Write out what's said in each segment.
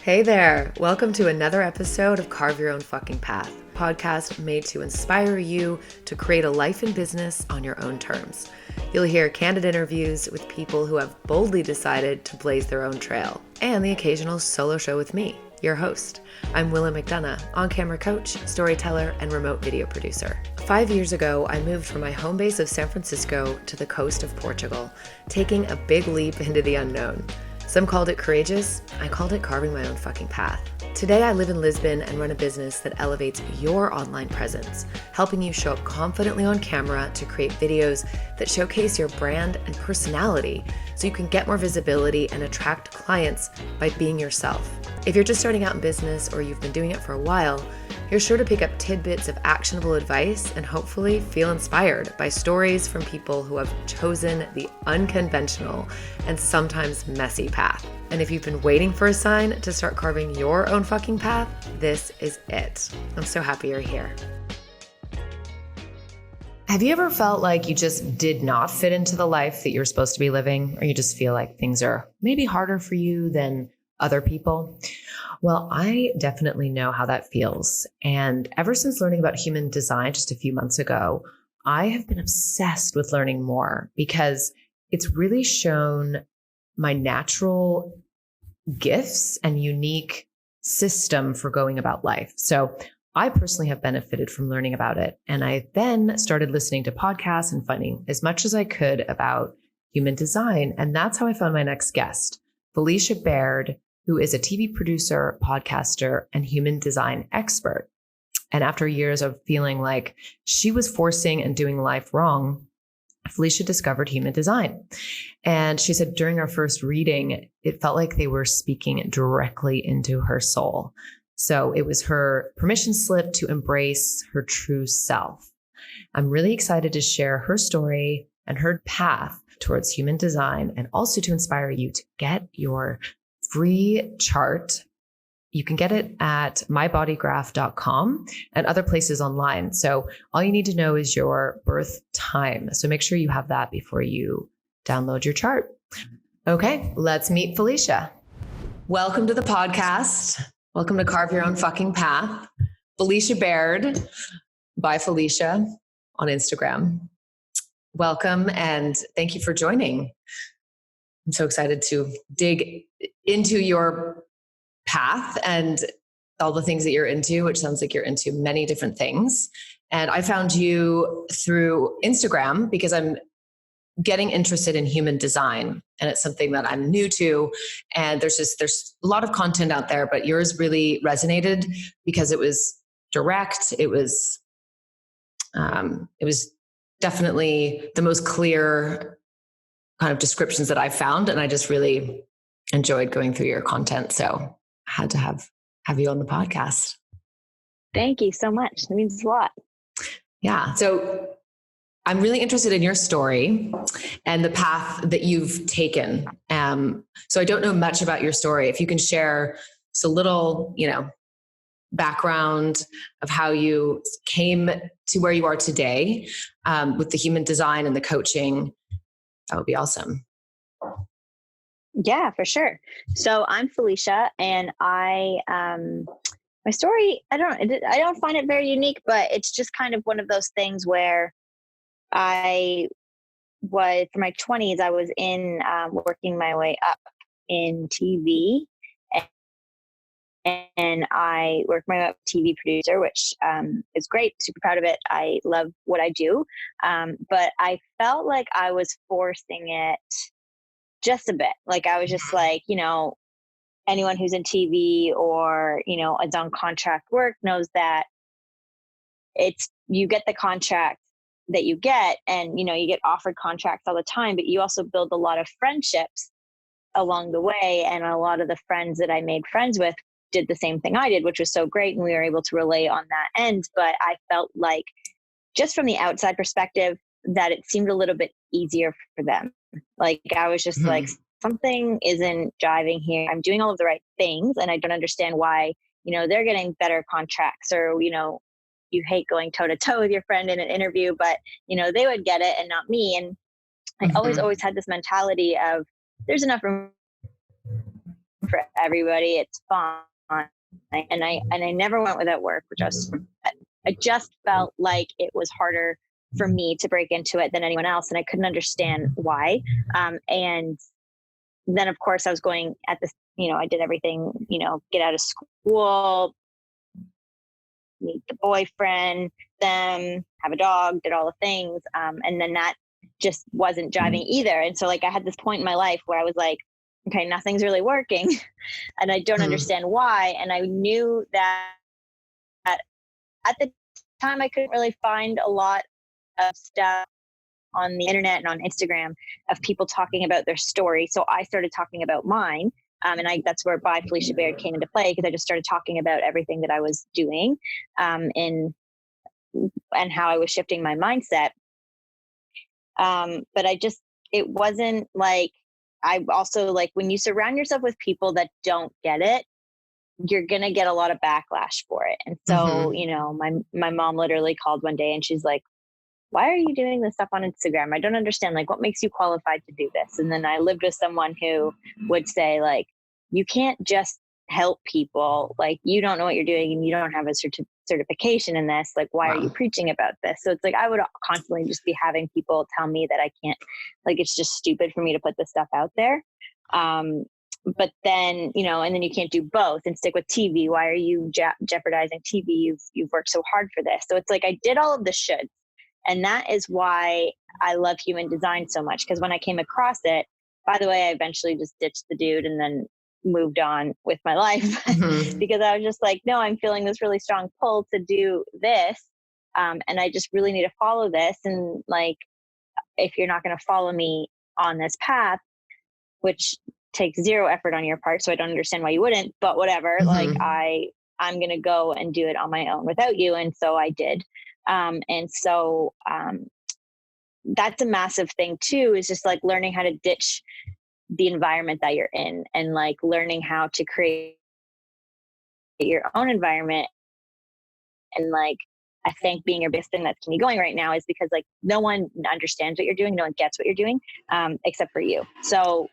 Hey there. Welcome to another episode of Carve Your Own Fucking Path, a podcast made to inspire you to create a life and business on your own terms. You'll hear candid interviews with people who have boldly decided to blaze their own trail, and the occasional solo show with me, your host. I'm Willa McDonough, on-camera coach, storyteller, and remote video producer. 5 years ago, I moved from my home base of San Francisco to the coast of Portugal, taking a big leap into the unknown. Some called it courageous. I called it carving my own fucking path. Today, I live in Lisbon and run a business that elevates your online presence, helping you show up confidently on camera to create videos that showcase your brand and personality so you can get more visibility and attract clients by being yourself. If you're just starting out in business or you've been doing it for a while, you're sure to pick up tidbits of actionable advice and hopefully feel inspired by stories from people who have chosen the unconventional and sometimes messy path. And if you've been waiting for a sign to start carving your own fucking path, this is it. I'm so happy you're here. Have you ever felt like you just did not fit into the life that you're supposed to be living, or you just feel like things are maybe harder for you than other people? Well, I definitely know how that feels. And ever since learning about human design just a few months ago, I have been obsessed with learning more because it's really shown my natural gifts and unique system for going about life. So I personally have benefited from learning about it. And I then started listening to podcasts and finding as much as I could about human design. And that's how I found my next guest, Felicia Baird, who is a TV producer, podcaster, and human design expert. And after years of feeling like she was forcing and doing life wrong, Felicia discovered human design. And she said during our first reading, it felt like they were speaking directly into her soul. So it was her permission slip to embrace her true self. I'm really excited to share her story and her path towards human design, and also to inspire you to get your free chart. You can get it at mybodygraph.com and other places online. So all you need to know is your birth time. So make sure you have that before you download your chart. Okay, let's meet Felicia. Welcome to the podcast. Welcome to Carve Your Own Fucking Path. Felicia Baird by Felicia on Instagram. Welcome and thank you for joining. I'm so excited to dig into your path and all the things that you're into, which sounds like you're into many different things. And I found you through Instagram because I'm getting interested in human design, and it's something that I'm new to. And there's a lot of content out there, but yours really resonated because it was direct. It was definitely the most clear kind of descriptions that I found. And I just really enjoyed going through your content. So I had to have you on the podcast. Thank you so much. That means a lot. Yeah. So I'm really interested in your story and the path that you've taken. So I don't know much about your story. If you can share just a little, background of how you came to where you are today with the human design and the coaching, that would be awesome. Yeah, for sure. So I'm Felicia, and my story, I don't find it very unique, but it's just kind of one of those things where for my 20s, I was working my way up in TV, and I worked my way up TV producer, which is great. Super proud of it. I love what I do. But I felt like I was forcing it just a bit. Like I was just like, anyone who's in TV or, is on contract work knows that you get the contract that you get, and, you get offered contracts all the time, but you also build a lot of friendships along the way. And a lot of the friends that I made friends with did the same thing I did, which was so great. And we were able to relate on that end. But I felt like, just from the outside perspective, that it seemed a little bit easier for them. Like I was just like, something isn't jiving here. I'm doing all of the right things, and I don't understand why, they're getting better contracts, or, you hate going toe to toe with your friend in an interview, but, they would get it and not me. And I always had this mentality of there's enough room for everybody. It's fine. And I never went without work, which I just felt like it was harder for me to break into it than anyone else. And I couldn't understand why. And then of course I was going at this, I did everything, get out of school, meet the boyfriend, them, have a dog, did all the things. And then that just wasn't jiving either. And so like I had this point in my life where I was like, okay, nothing's really working and I don't understand why. And I knew that at the time I couldn't really find a lot of stuff on the internet and on Instagram of people talking about their story. So I started talking about mine. And that's where By Felicia Baird came into play, because I just started talking about everything that I was doing and how I was shifting my mindset. But it wasn't like, I also like when you surround yourself with people that don't get it, you're going to get a lot of backlash for it. And so, my mom literally called one day and she's like, why are you doing this stuff on Instagram? I don't understand. Like, what makes you qualified to do this? And then I lived with someone who would say, like, you can't just help people. Like, you don't know what you're doing and you don't have a certification in this. Like, why are you preaching about this? So it's like, I would constantly just be having people tell me that I can't, like, it's just stupid for me to put this stuff out there. But then, and then you can't do both and stick with TV. Why are you jeopardizing TV? You've worked so hard for this. So it's like, I did all of the shoulds. And that is why I love human design so much. Because when I came across it, by the way, I eventually just ditched the dude and then moved on with my life because I was just like, no, I'm feeling this really strong pull to do this. And I just really need to follow this. And like, if you're not going to follow me on this path, which takes zero effort on your part, so I don't understand why you wouldn't, but whatever, like I'm going to go and do it on my own without you. And so I did. And so that's a massive thing too, is just like learning how to ditch the environment that you're in and like learning how to create your own environment. And like, I think being your biggest thing that's keeping me going right now is because like no one understands what you're doing. No one gets what you're doing, except for you. So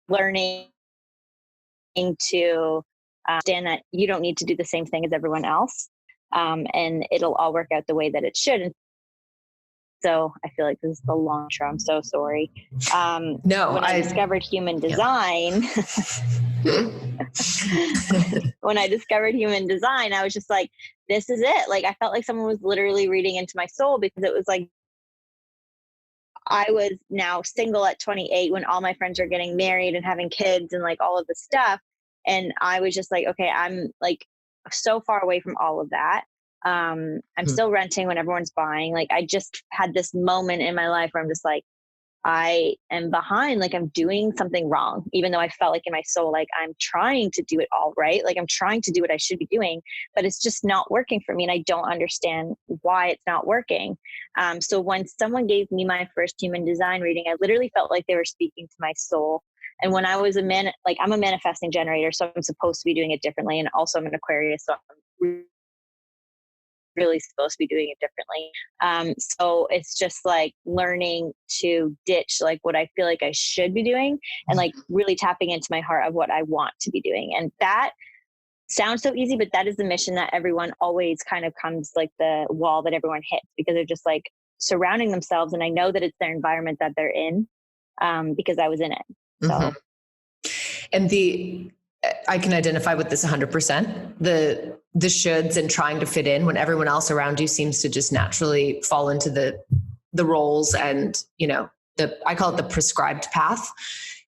learning to understand that you don't need to do the same thing as everyone else. And it'll all work out the way that it should. And so I feel like this is the long intro. I'm so sorry. When I discovered human design, when I discovered human design, I was just like, this is it. Like, I felt like someone was literally reading into my soul, because it was like, I was now single at 28 when all my friends are getting married and having kids and like all of the stuff. And I was just like, okay, I'm like so far away from all of that. I'm still renting when everyone's buying. Like, I just had this moment in my life where I'm just like, I am behind, like I'm doing something wrong, even though I felt like in my soul, like I'm trying to do it all right. Like I'm trying to do what I should be doing, but it's just not working for me. And I don't understand why it's not working. So when someone gave me my first human design reading, I literally felt like they were speaking to my soul. And when I was I'm a manifesting generator, so I'm supposed to be doing it differently. And also I'm an Aquarius, so I'm really supposed to be doing it differently. So it's just like learning to ditch like what I feel like I should be doing and like really tapping into my heart of what I want to be doing. And that sounds so easy, but that is the mission that everyone always kind of comes, like the wall that everyone hits, because they're just like surrounding themselves. And I know that it's their environment that they're in, because I was in it. So, and I can identify with this 100%. The shoulds and trying to fit in when everyone else around you seems to just naturally fall into the roles and, I call it the prescribed path.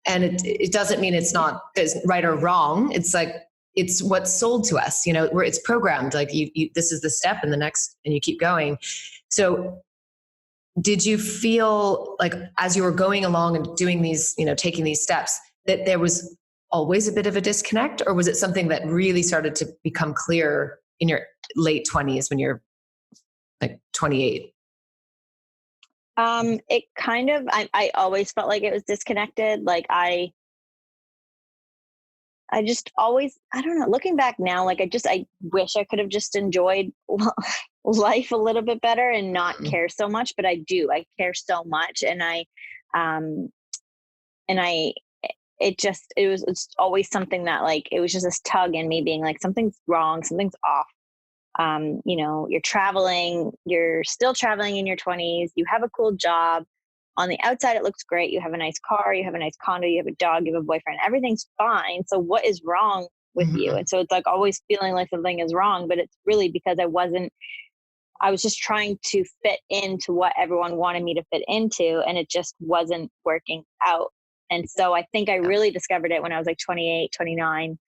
And it doesn't mean it's not right or wrong. It's like, it's what's sold to us, where it's programmed. Like you this is the step and the next, and you keep going. So did you feel like as you were going along and doing these, taking these steps, that there was always a bit of a disconnect, or was it something that really started to become clear in your late 20s when you're like 28? It kind of, I always felt like it was disconnected. Like I just always, I don't know, looking back now, like I wish I could have just enjoyed life a little bit better and not care so much, but I care so much. And I it's always something that like, it was just this tug in me being like, something's wrong, something's off. You're still traveling in your 20s, you have a cool job. On the outside, it looks great. You have a nice car, you have a nice condo, you have a dog, you have a boyfriend, everything's fine. So what is wrong with you? And so it's like always feeling like something is wrong, but it's really because I was just trying to fit into what everyone wanted me to fit into, and it just wasn't working out. And so I think I really discovered it when I was like 28, 29.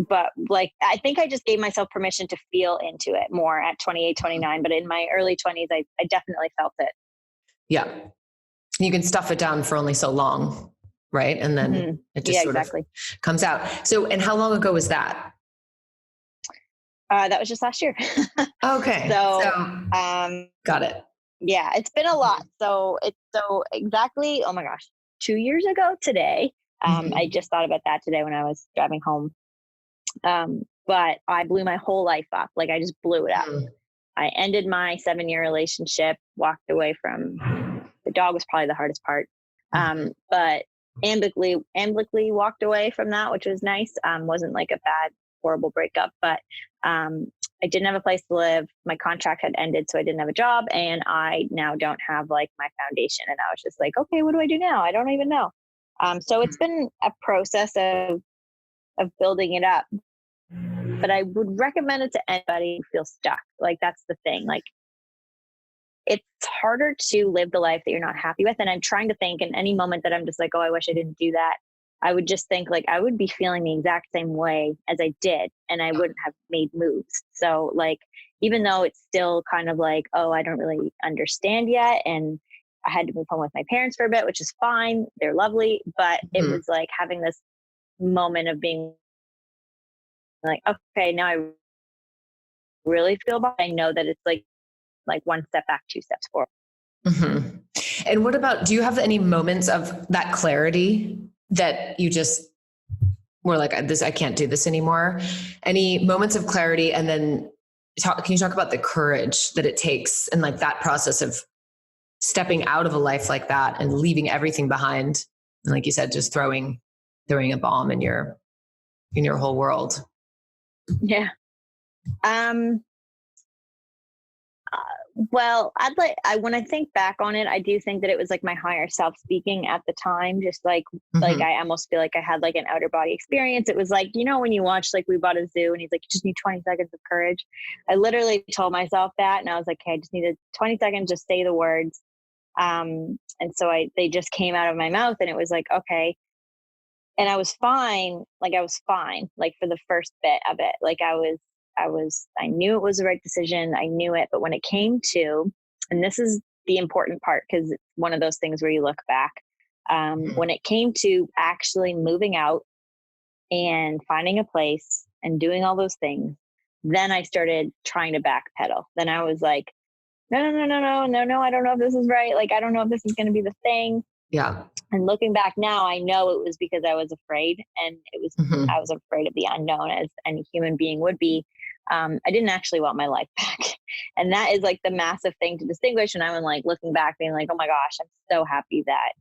But like, I think I just gave myself permission to feel into it more at 28, 29. But in my early 20s, I definitely felt it. Yeah. You can stuff it down for only so long, right? And then it just sort of comes out. So, and how long ago was that? That was just last year. Okay. So got it. Yeah, it's been a lot. So exactly, oh my gosh, 2 years ago today. I just thought about that today when I was driving home. But I blew my whole life up. Like I just blew it up. I ended my 7-year relationship, walked away from the dog was probably the hardest part. But amicably walked away from that, which was nice. Wasn't like a bad, horrible breakup, but I didn't have a place to live. My contract had ended, so I didn't have a job, and I now don't have like my foundation. And I was just like, okay, what do I do now? I don't even know. So it's been a process of building it up. But I would recommend it to anybody who feels stuck. Like that's the thing. Like it's harder to live the life that you're not happy with. And I'm trying to think in any moment that I'm just like, oh, I wish I didn't do that. I would just think like I would be feeling the exact same way as I did, and I wouldn't have made moves. So like, even though it's still kind of like, oh, I don't really understand yet. And I had to move home with my parents for a bit, which is fine. They're lovely. But it was like having this moment of being like, okay, now I really feel bad. I know that it's like one step back, 2 steps forward. And what about, do you have any moments of that clarity that you just were like, I can't do this anymore? Any moments of clarity? And then can you talk about the courage that it takes and like that process of stepping out of a life like that and leaving everything behind? And like you said, just throwing a bomb in your whole world. Yeah. Well, when I think back on it, I do think that it was like my higher self speaking at the time. Just like I almost feel like I had like an outer body experience. It was like, when you watch, like we bought a zoo and he's like, you just need 20 seconds of courage. I literally told myself that. And I was like, okay, I just needed 20 seconds, just say the words. And so they just came out of my mouth, and it was like, okay. And I was fine. Like I was fine, like for the first bit of it. Like I knew it was the right decision. I knew it. But when it came to, and this is the important part, because it's one of those things where you look back, when it came to actually moving out and finding a place and doing all those things, then I started trying to backpedal. Then I was like, no, I don't know if this is right. Like, I don't know if this is going to be the thing. Yeah. And looking back now, I know it was because I was afraid, and I was afraid of the unknown, as any human being would be. I didn't actually want my life back. And that is like the massive thing to distinguish. And I'm like looking back being like, oh my gosh, I'm so happy that,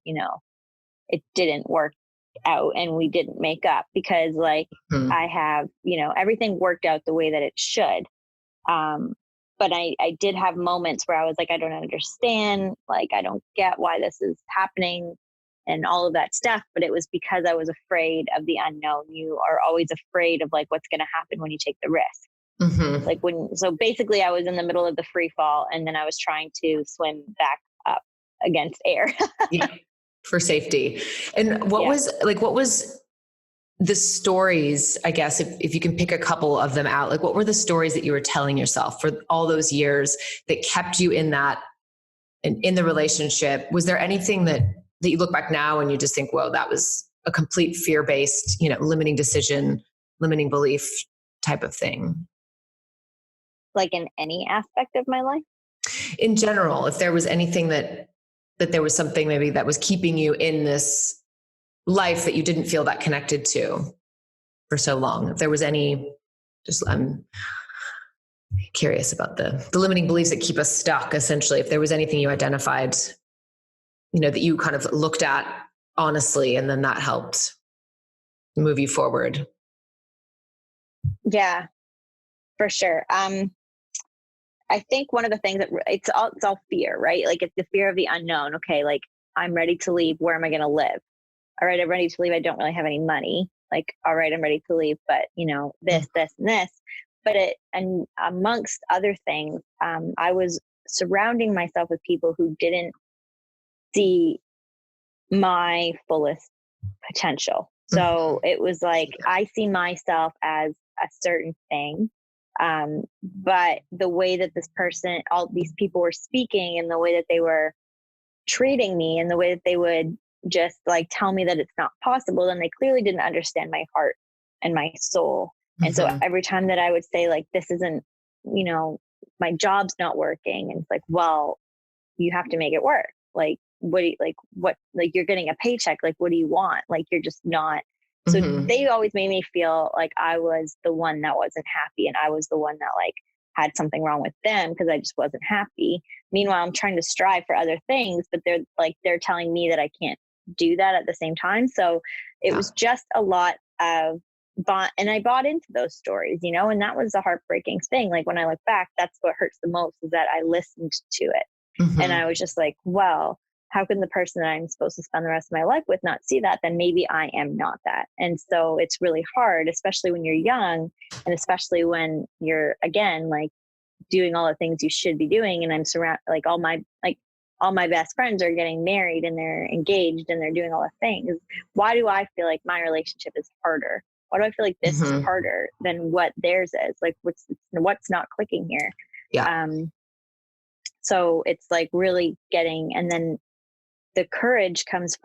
it didn't work out and we didn't make up, because like I have, everything worked out the way that it should. But I did have moments where I was like, I don't understand. Like, I don't get why this is happening and all of that stuff. But it was because I was afraid of the unknown. You are always afraid of like what's going to happen when you take the risk. Like so basically I was in the middle of the free fall, and then I was trying to swim back up against air. Yeah, for safety. And what was the stories, I guess, if you can pick a couple of them out, like what were the stories that you were telling yourself for all those years that kept you in that, in the relationship? Was there anything that you look back now and you just think, whoa, that was a complete fear-based, limiting decision, limiting belief type of thing? Like in any aspect of my life? In general, if there was anything that there was something maybe that was keeping you in this life that you didn't feel that connected to for so long. If there was any, I'm curious about the limiting beliefs that keep us stuck, essentially. If there was anything you identified that you kind of looked at honestly, and then that helped move you forward? Yeah, for sure. I think one of the things that it's all fear, right? Like, it's the fear of the unknown. Okay, like, I'm ready to leave. Where am I going to live? All right, I'm ready to leave. I don't really have any money. Like, all right, I'm ready to leave, but this, this, and this. But and amongst other things, I was surrounding myself with people who didn't see my fullest potential. So it was like, I see myself as a certain thing. But the way that all these people were speaking, and the way that they were treating me, and the way that they would just like tell me that it's not possible, then they clearly didn't understand my heart and my soul. And so every time that I would say, like, this isn't, my job's not working, and it's like, well, you have to make it work. Like, you're getting a paycheck. Like, what do you want? Like, you're just not. So they always made me feel like I was the one that wasn't happy, and I was the one that like had something wrong with them because I just wasn't happy. Meanwhile, I'm trying to strive for other things, but they're telling me that I can't do that at the same time. So it was just a lot of and I bought into those stories, and that was the heartbreaking thing. Like, when I look back, that's what hurts the most, is that I listened to it. And I was just like, well, how can the person that I'm supposed to spend the rest of my life with not see that? Then maybe I am not that. And so it's really hard, especially when you're young, and especially when you're, again, like, doing all the things you should be doing. And I'm surrounded, like, all my best friends are getting married, and they're engaged, and they're doing all the things. Why do I feel like my relationship is harder? Why do I feel like this is harder than what theirs is? Like, what's not clicking here? Yeah. So it's like really getting, and then the courage comes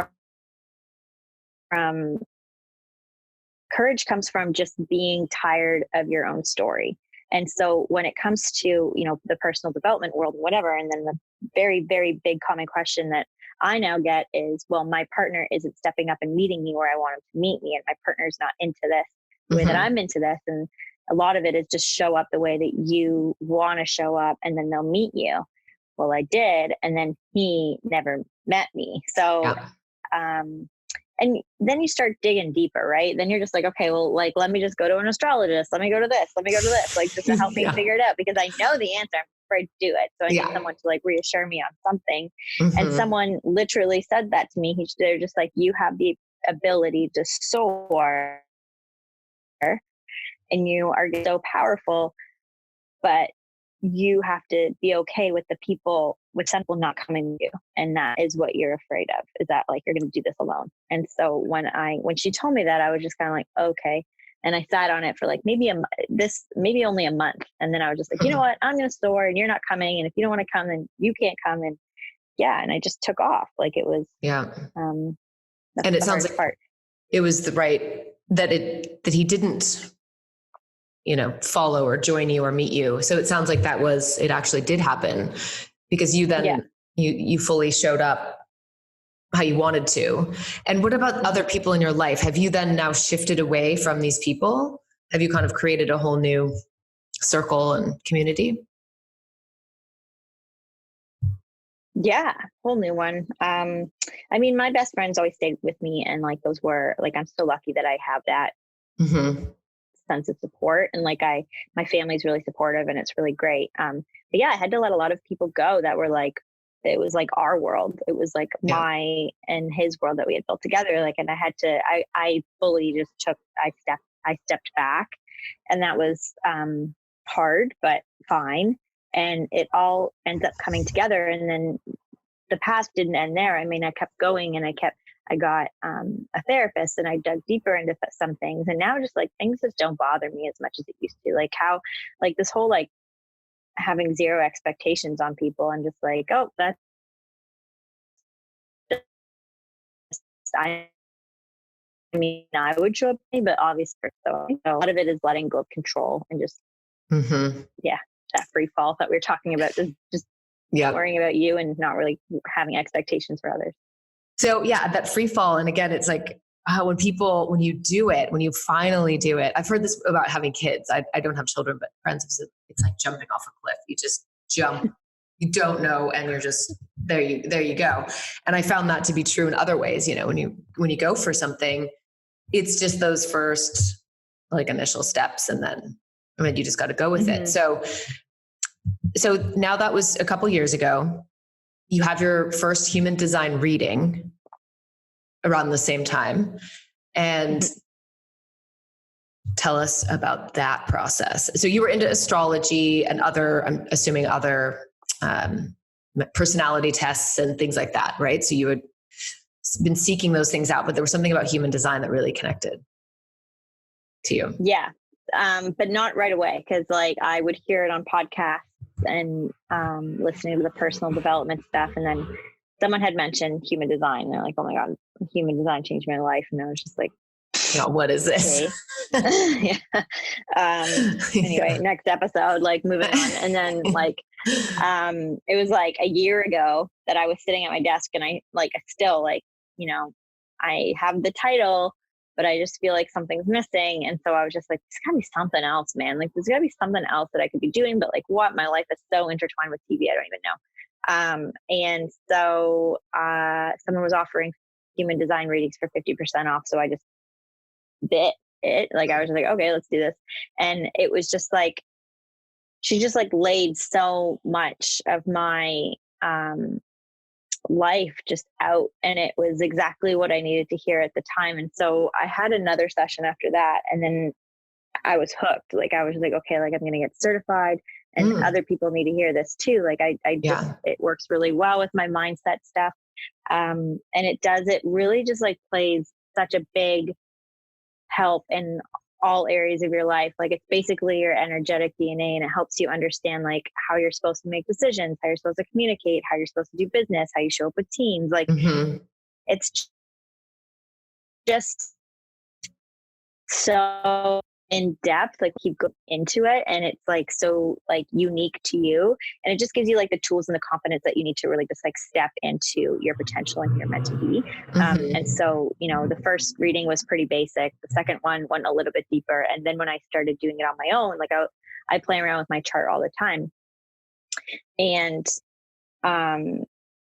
from just being tired of your own story. And so when it comes to, the personal development world, whatever, and then the very, very big common question that I now get is, well, my partner isn't stepping up and meeting me where I want him to meet me. And my partner's not into this the way that I'm into this. And a lot of it is just show up the way that you want to show up, and then they'll meet you. Well, I did. And then he never met me. So, and then you start digging deeper, right? Then you're just like, okay, well, like, let me just go to an astrologist. Let me go to this. Let me go to this. Like, just to help me figure it out, because I know the answer. I'm afraid to do it. So I need someone to like reassure me on something. And someone literally said that to me. They're just like, you have the ability to soar, and you are so powerful, but you have to be okay with some people not coming to you. And that is what you're afraid of, is that like, you're going to do this alone. And so when she told me that, I was just kind of like, okay. And I sat on it for like maybe only a month. And then I was just like, you know what, I'm going to soar, and you're not coming. And if you don't want to come, then you can't come. And and I just took off. Like, it was, that's and it the sounds hardest like part. it was that he didn't, follow or join you or meet you. So it sounds like it actually did happen, because you then, you fully showed up how you wanted to. And what about other people in your life? Have you then now shifted away from these people? Have you kind of created a whole new circle and community? Yeah, whole new one. I mean, my best friends always stayed with me, and like, those were like, I'm so lucky that I have that sense of support, and like, my family's really supportive, and it's really great. But yeah, I had to let a lot of people go that were like, it was like our world. It was like my and his world that we had built together. Like, and I fully just I stepped back, and that was hard, but fine. And it all ends up coming together. And then the past didn't end there. I mean, I kept going, and I got a therapist, and I dug deeper into some things. And now just like, things just don't bother me as much as it used to. Like, how, like, this whole, like, having zero expectations on people, and just like, oh, that's just, I mean, I would show up, but obviously, so a lot of it is letting go of control, and just, that free fall that we were talking about, just worrying about you and not really having expectations for others. So that free fall. And again, it's like, when you finally do it, I've heard this about having kids. I don't have children, but friends have said it's like jumping off a cliff. You just jump you don't know, and you're just there you go. And I found that to be true in other ways. When you go for something, it's just those first like initial steps, and then you just got to go with it. So now that was a couple years ago. You have your first human design reading around the same time, and tell us about that process. So you were into astrology and I'm assuming other personality tests and things like that, right? So you had been seeking those things out, but there was something about human design that really connected to you. Yeah. But not right away. Cause like I would hear it on podcasts and listening to the personal development stuff. And then someone had mentioned human design. And they're like, oh my God, human design changed my life. And I was just like, what is this? Okay. Anyway, next episode, like moving on. And then like, it was like a year ago that I was sitting at my desk, and I still I have the title, but I just feel like something's missing. And so I was just like, there's gotta be something else, man. Like there's gotta be something else that I could be doing, but like what? My life is so intertwined with TV. I don't even know. And so, someone was offering human design readings for 50% off. So I just bit it. Like I was just like, okay, let's do this. And it was just like, she just like laid so much of my, life just out, and it was exactly what I needed to hear at the time. And so I had another session after that, and then I was hooked. Like I was like, okay, like I'm going to get certified, and other people need to hear this too. Like it works really well with my mindset stuff. And it really just like plays such a big help in all areas of your life. Like it's basically your energetic DNA, and it helps you understand like how you're supposed to make decisions, how you're supposed to communicate, how you're supposed to do business, how you show up with teams. Like it's just so in depth, like keep going into it. And it's like, so like unique to you. And it just gives you like the tools and the confidence that you need to really just like step into your potential and who you're meant to be. And so, the first reading was pretty basic. The second one went a little bit deeper. And then when I started doing it on my own, like I play around with my chart all the time. And,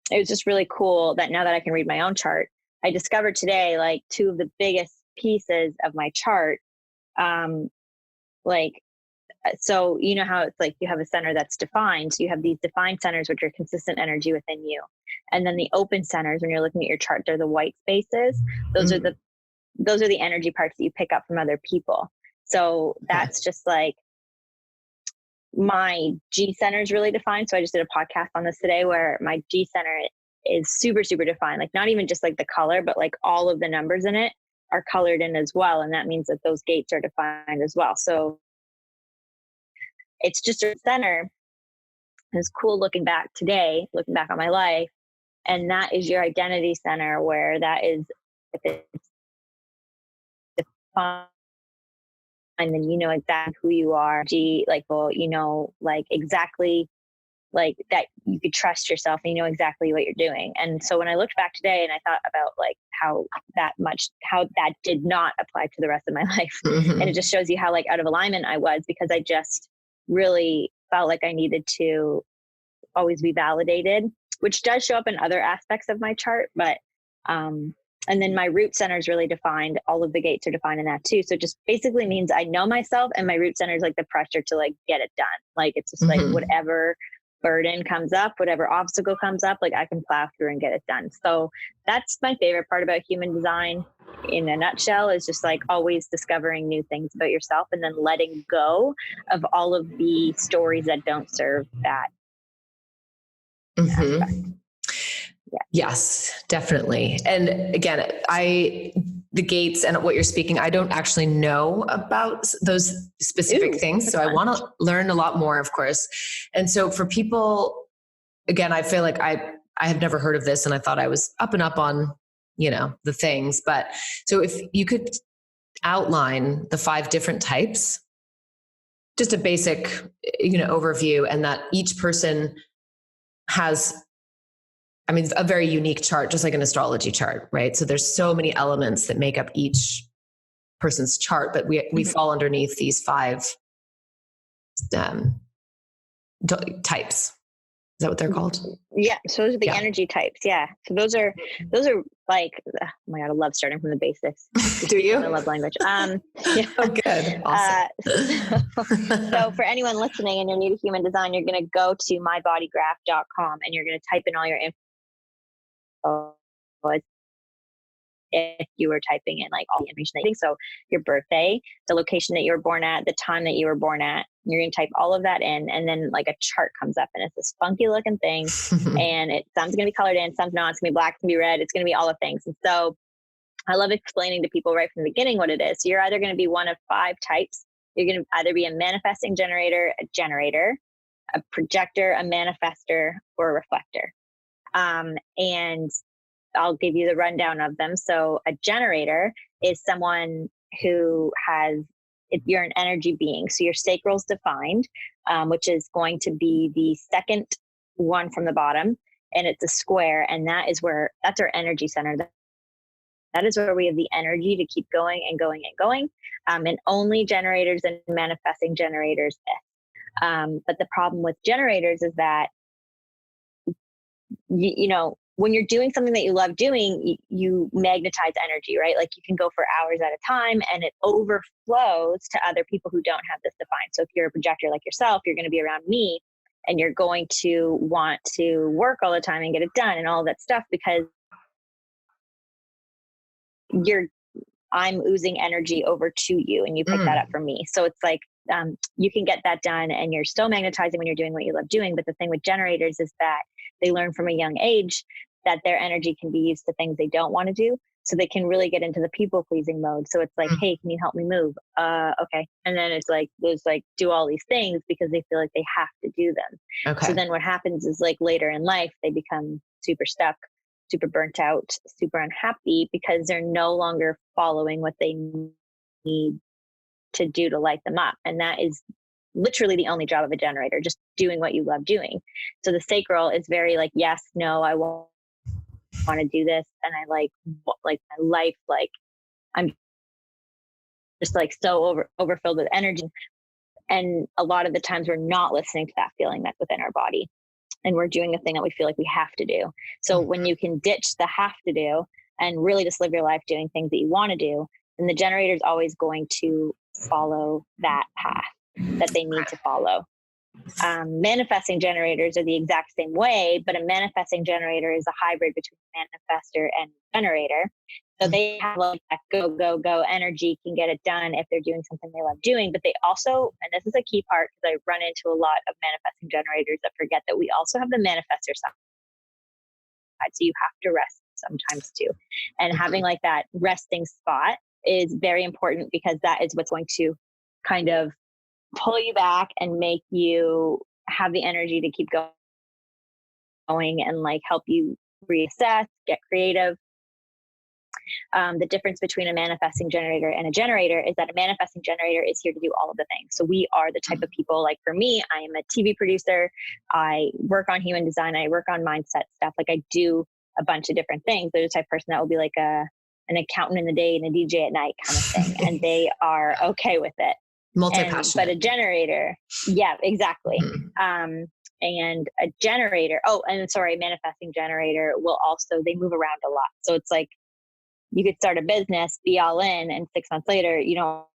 it was just really cool that now that I can read my own chart, I discovered today, like two of the biggest pieces of my chart. So you know how it's like you have a center that's defined. So you have these defined centers, which are consistent energy within you. And then the open centers, when you're looking at your chart, they're the white spaces. Those are the energy parts that you pick up from other people. So that's just like my G center is really defined. So I just did a podcast on this today where my G center is super, super defined. Like not even just like the color, but like all of the numbers in it are colored in as well. And that means that those gates are defined as well. So it's just a center. It's cool looking back on my life. And that is your identity center, where that is, if it's defined, and then you know exactly who you are. Exactly like that you could trust yourself and you know exactly what you're doing. And so when I looked back today and I thought about like how that did not apply to the rest of my life. And it just shows you how like out of alignment I was, because I just really felt like I needed to always be validated, which does show up in other aspects of my chart. But, and then my root center is really defined. All of the gates are defined in that too. So it just basically means I know myself, and my root center is like the pressure to like get it done. Like it's just like whatever burden comes up, whatever obstacle comes up, like I can plow through and get it done. So that's my favorite part about human design in a nutshell, is just like always discovering new things about yourself and then letting go of all of the stories that don't serve that aspect. Yeah. Yes, definitely. And again, the gates and what you're speaking, I don't actually know about those specific things. So I want to learn a lot more, of course. And so for people, again, I feel like I have never heard of this, and I thought I was up and up on, the things. But so if you could outline the 5 different types, just a basic, overview, and that each person has, a very unique chart, just like an astrology chart, right? So there's so many elements that make up each person's chart, but we fall underneath these 5 types. that what they're called? Yeah. So those are the energy types. Yeah. So those are like, oh my God, I love starting from the basics. Do you? I love language. Yeah. Oh, good. Awesome. So for anyone listening and you're new to human design, you're going to go to mybodygraph.com and you're going to type in all your info if you were typing in like all the information that you think. So your birthday, the location that you were born at, the time that you were born at, you're going to type all of that in, and then like a chart comes up and it's this funky looking thing and some's going to be colored in, some's not, it's going to be black, it's going to be red, it's going to be all the things. And so I love explaining to people right from the beginning what it is. So you're either going to be one of 5 types. You're going to either be a manifesting generator, a projector, a manifester, or a reflector. And I'll give you the rundown of them. So a generator is someone who you're an energy being. So your sacral's defined, which is going to be the second one from the bottom, and it's a square. And that's our energy center. That is where we have the energy to keep going and going and going. And only generators and manifesting generators. But the problem with generators is that, you know, when you're doing something that you love doing, you magnetize energy, right? Like you can go for hours at a time and it overflows to other people who don't have this defined. So if you're a projector like yourself, you're going to be around me and you're going to want to work all the time and get it done and all that stuff because I'm oozing energy over to you and you pick that up from me. So it's like, you can get that done and you're still magnetizing when you're doing what you love doing. But the thing with generators is that they learn from a young age that their energy can be used to things they don't want to do. So they can really get into the people pleasing mode. So it's like, hey, can you help me move? Okay. And then it's like, there's like, do all these things because they feel like they have to do them. Okay. So then what happens is like later in life, they become super stuck, super burnt out, super unhappy because they're no longer following what they need to do to light them up. And that is literally the only job of a generator, just doing what you love doing. So the sacral is very like, yes, no, I won't want to do this. And I like my life, like I'm just like so overfilled with energy. And a lot of the times we're not listening to that feeling that's within our body. And we're doing the thing that we feel like we have to do. So when you can ditch the have to do and really just live your life doing things that you want to do, then the generator is always going to follow that path that they need to follow. Manifesting generators are the exact same way, but a manifesting generator is a hybrid between manifestor and generator. So they have like that go, go, go energy, can get it done if they're doing something they love doing. But they also, and this is a key part because I run into a lot of manifesting generators that forget that we also have the manifestor side. So you have to rest sometimes too. And having like that resting spot is very important because that is what's going to kind of pull you back and make you have the energy to keep going and like help you reassess, get creative. The difference between a manifesting generator and a generator is that a manifesting generator is here to do all of the things. So we are the type of people, like for me, I am a TV producer. I work on human design. I work on mindset stuff. Like I do a bunch of different things. They're the type of person that will be like an accountant in the day and a DJ at night kind of thing. And they are okay with it. But a generator, yeah, exactly. And a generator, a manifesting generator will also, they move around a lot. So it's like, you could start a business, be all in, and 6 months later, you don't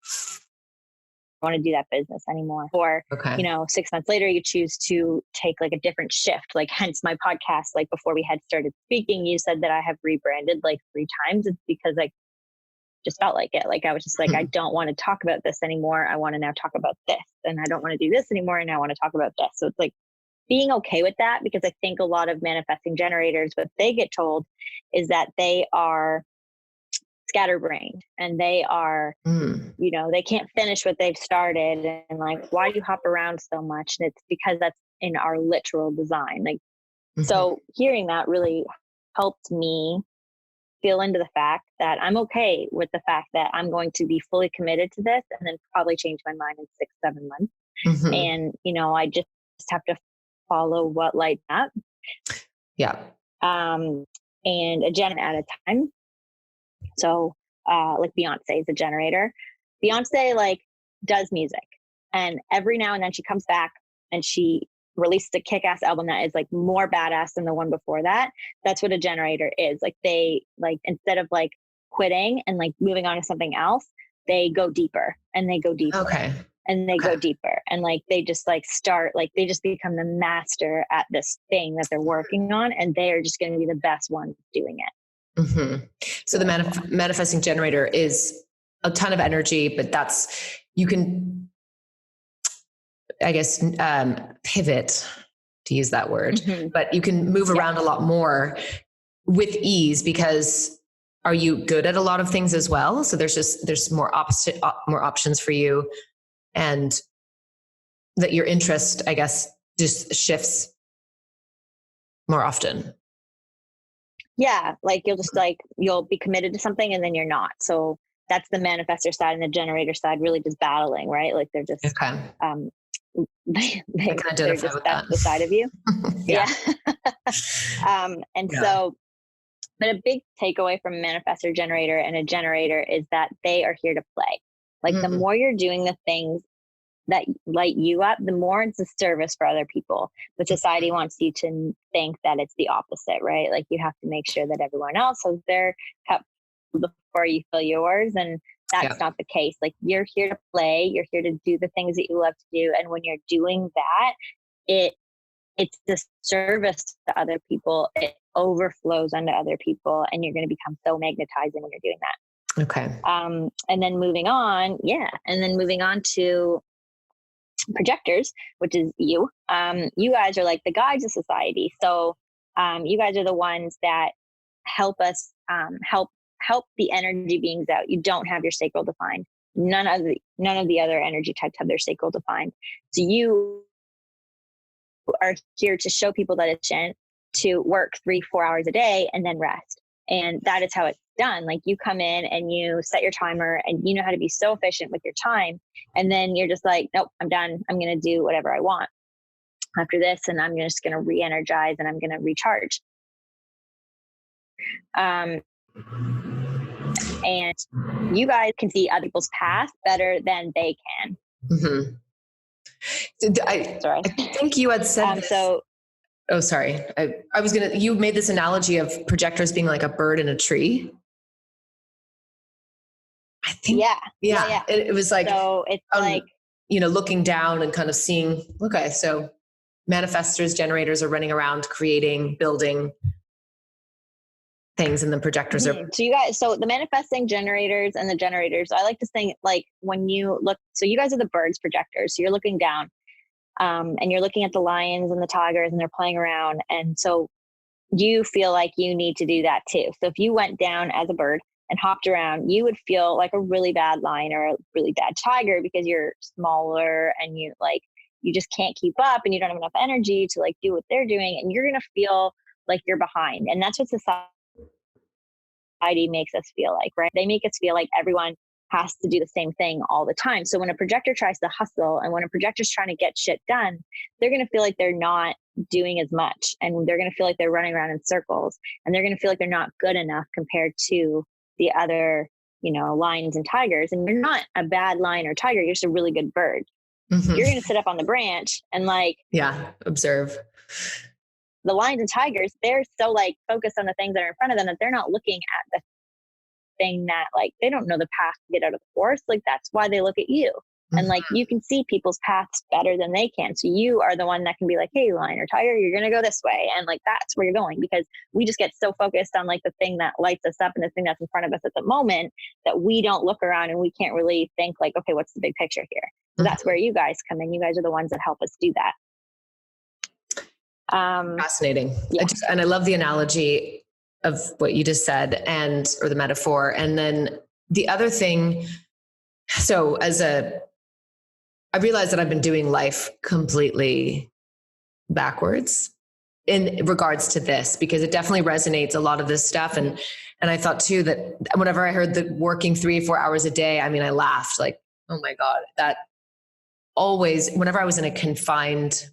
want to do that business anymore. Or, 6 months later, you choose to take like a different shift, like hence my podcast. Like before we had started speaking, you said that I have rebranded like 3 times. It's because I just felt like it. Like I was just like, I don't want to talk about this anymore. I want to now talk about this. And I don't want to do this anymore. And I want to talk about this. So it's like being okay with that, because I think a lot of manifesting generators, what they get told is that they are scatterbrained and they are, they can't finish what they've started. And like, why do you hop around so much? And it's because that's in our literal design. Like, so hearing that really helped me feel into the fact that I'm okay with the fact that I'm going to be fully committed to this and then probably change my mind in 6-7 months. And, I just have to follow what lights up. Yeah. And a gen at a time. So, like Beyonce is a generator. Beyonce like does music, and every now and then she comes back and she released a kick-ass album that is like more badass than the one before that. That's what a generator is. Like they like, instead of like quitting and like moving on to something else, they go deeper and they go deeper. Okay. And they go deeper, and like they just like start, like they just become the master at this thing that they're working on, and they are just going to be the best ones doing it. Mm-hmm. So the manifesting generator is a ton of energy, but you can, I guess, pivot, to use that word, but you can move around a lot more with ease, because are you good at a lot of things as well? So there's more options for you, and that your interest, I guess, just shifts more often. Yeah. Like you'll be committed to something and then you're not. So that's the manifestor side, and the generator side really just battling, right? Like they're just, okay. they're just, that's the side of you. Yeah. So, but a big takeaway from a manifestor generator and a generator is that they are here to play. Like the more you're doing the things that light you up, the more it's a service for other people. But society wants you to think that it's the opposite, right? Like you have to make sure that everyone else has their cup before you fill yours. And that's not the case. Like you're here to play, you're here to do the things that you love to do. And when you're doing that, it's the service to other people. It overflows onto other people, and you're going to become so magnetizing when you're doing that. Okay. And then moving on to projectors, which is you. You guys are like the guides of society. So you guys are the ones that help us help the energy beings out. You don't have your sacral defined. None of the other energy types have their sacral defined. So you are here to show people that it's to work 3-4 hours a day and then rest. And that is how it's done. Like you come in and you set your timer, and you know how to be so efficient with your time. And then you're just like, nope, I'm done. I'm going to do whatever I want after this. And I'm just going to re-energize, and I'm going to recharge. And you guys can see other people's path better than they can. Mm-hmm. I think you had said this. Oh, sorry. You made this analogy of projectors being like a bird in a tree. I think. Yeah. It was like, so it's like, looking down and kind of seeing, okay, so manifestors, generators are running around, creating, building things, and then projectors are. So the manifesting generators and the generators, I like to think like when you look, so you guys are the birds projectors. So you're looking down. And you're looking at the lions and the tigers, and they're playing around. And so you feel like you need to do that too. So if you went down as a bird and hopped around, you would feel like a really bad lion or a really bad tiger, because you're smaller and you just can't keep up, and you don't have enough energy to like do what they're doing. And you're going to feel like you're behind. And that's what society makes us feel like, right? They make us feel like everyone has to do the same thing all the time. So when a projector tries to hustle, and when a projector's trying to get shit done, they're going to feel like they're not doing as much, and they're going to feel like they're running around in circles, and they're going to feel like they're not good enough compared to the other, lions and tigers. And you're not a bad lion or tiger. You're just a really good bird. Mm-hmm. You're going to sit up on the branch and observe. The lions and tigers, they're so like focused on the things that are in front of them that they're not looking at the thing that like they don't know the path to get out of the forest. Like that's why they look at you. And like you can see people's paths better than they can. So you are the one that can be like, hey, lion or tiger, you're going to go this way. And like that's where you're going, because we just get so focused on like the thing that lights us up and the thing that's in front of us at the moment that we don't look around, and we can't really think like, okay, what's the big picture here? So that's where you guys come in. You guys are the ones that help us do that. Fascinating. Yeah. And I love the analogy of what you just said, or the metaphor. And then the other thing, so I realized that I've been doing life completely backwards in regards to this, because it definitely resonates, a lot of this stuff. And I thought too, that whenever I heard the working 3-4 hours a day, I mean, I laughed like, oh my God, that always, whenever I was in a confined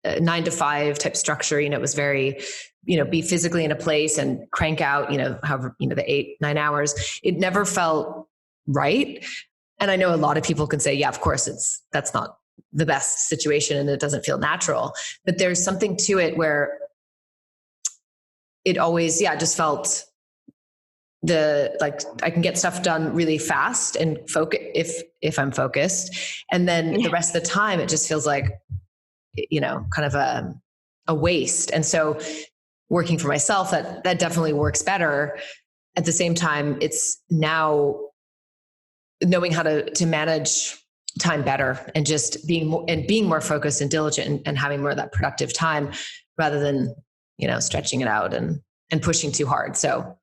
9-to-5 type structure, it was very, be physically in a place and crank out, however, the 8-9 hours, it never felt right. And I know a lot of people can say, yeah, of course that's not the best situation and it doesn't feel natural. But there's something to it where it always, just felt I can get stuff done really fast and focus if I'm focused. And then the rest of the time, it just feels like, kind of a waste. And so working for myself, that definitely works better. At the same time, it's now knowing how to manage time better and just being more focused and diligent and having more of that productive time rather than, stretching it out and pushing too hard. So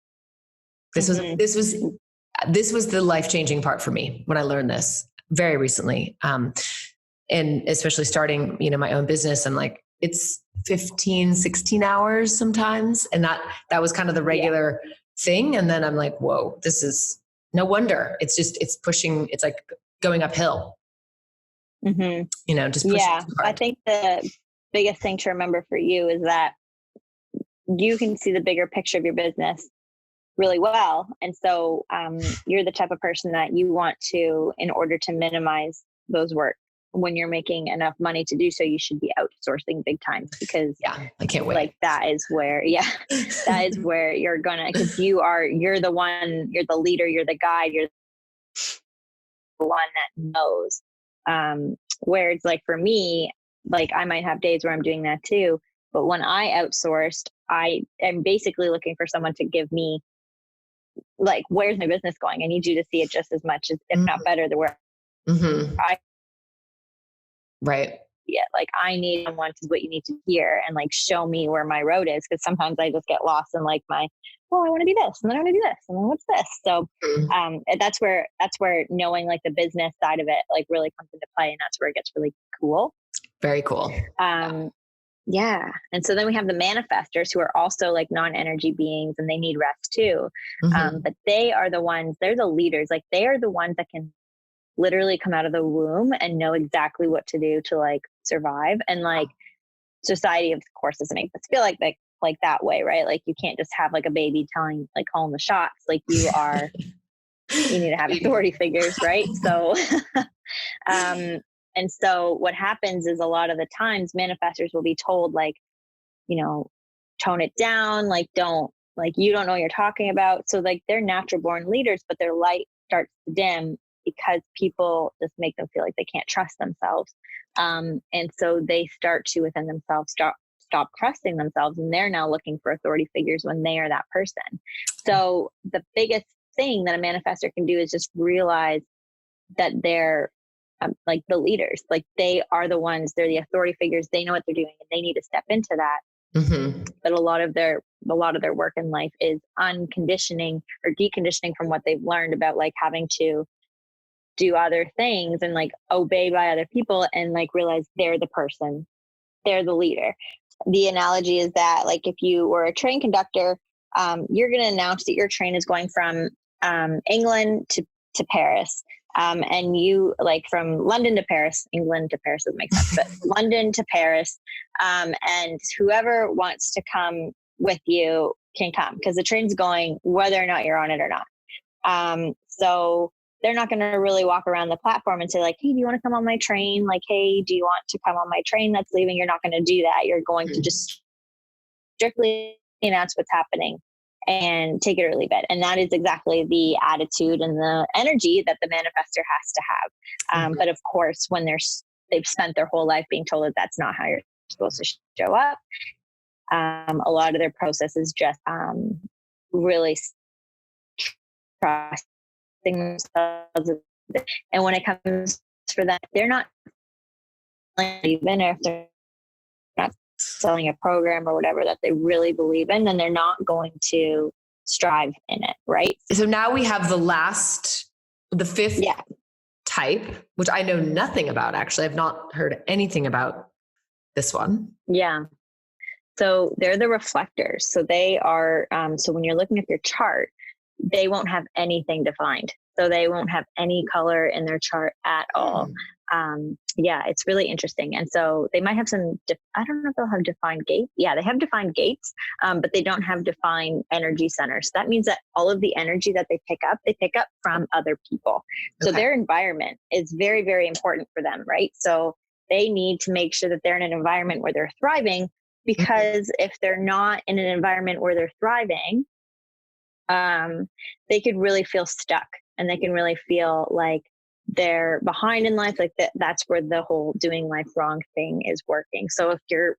this was the life-changing part for me when I learned this very recently. And especially starting, my own business, I'm like, it's 15, 16 hours sometimes. And that was kind of the regular thing. And then I'm like, whoa, this is no wonder. It's pushing, it's like going uphill, just pushing too hard. I think the biggest thing to remember for you is that you can see the bigger picture of your business really well. And so you're the type of person that you want to, in order to minimize those work, when you're making enough money to do so, you should be outsourcing big time, because I can't wait. Like that is where you're gonna, because you're the one, you're the leader, you're the guide, you're the one that knows. Where it's like for me, like I might have days where I'm doing that too, but when I outsourced, I am basically looking for someone to give me, like, where's my business going? I need you to see it just as much as, if not better, the where Right. Yeah, like I need someone to what you need to hear and like show me where my road is, because sometimes I just get lost in like I want to do this and then I want to do this and then what's this. So that's where knowing like the business side of it like really comes into play, and that's where it gets really cool. Very cool. Yeah. And so then we have the manifestors, who are also like non-energy beings, and they need rest too. But they are the ones, they're the leaders. Like they are the ones that can literally come out of the womb and know exactly what to do to like survive. And like society, of course, doesn't make us feel like that way, right? Like you can't just have like a baby calling the shots. Like you need to have authority figures, right? So and so what happens is a lot of the times manifestors will be told like, tone it down, like don't, like you don't know what you're talking about. So like they're natural born leaders, but their light starts to dim because people just make them feel like they can't trust themselves. And so they start to within themselves stop trusting themselves, and they're now looking for authority figures when they are that person. So the biggest thing that a manifestor can do is just realize that they're like the leaders, like they are the ones, they're the authority figures, they know what they're doing and they need to step into that. But a lot of their work in life is unconditioning or deconditioning from what they've learned about like having to do other things and like obey by other people, and like realize they're the person, they're the leader. The analogy is that like if you were a train conductor, you're going to announce that your train is going from England to Paris. And you like from London to Paris, England to Paris doesn't make sense, but London to Paris. And whoever wants to come with you can come, because the train's going whether or not you're on it or not. So they're not going to really walk around the platform and say like, hey, do you want to come on my train? Like, hey, do you want to come on my train that's leaving? You're not going to do that. You're going to just strictly announce what's happening and take it or leave it. And that is exactly the attitude and the energy that the manifestor has to have. But of course, when they've spent their whole life being told that that's not how you're supposed to show up, a lot of their process is just really trusting themselves. And when it comes for them, they're not, even if they're not selling a program or whatever that they really believe in, then they're not going to strive in it, right? So now we have the fifth type, which I know nothing about, actually. I've not heard anything about this one. Yeah. So they're the reflectors. So they are, so when you're looking at your chart, they won't have anything defined. So they won't have any color in their chart at all. It's really interesting. And so they might have some, I don't know if they'll have defined gates. Yeah, they have defined gates, but they don't have defined energy centers. That means that all of the energy that they pick up from other people. So their environment is very, very important for them, right? So they need to make sure that they're in an environment where they're thriving, because if they're not in an environment where they're thriving, they could really feel stuck, and they can really feel like they're behind in life. Like that's where the whole doing life wrong thing is working. So if you're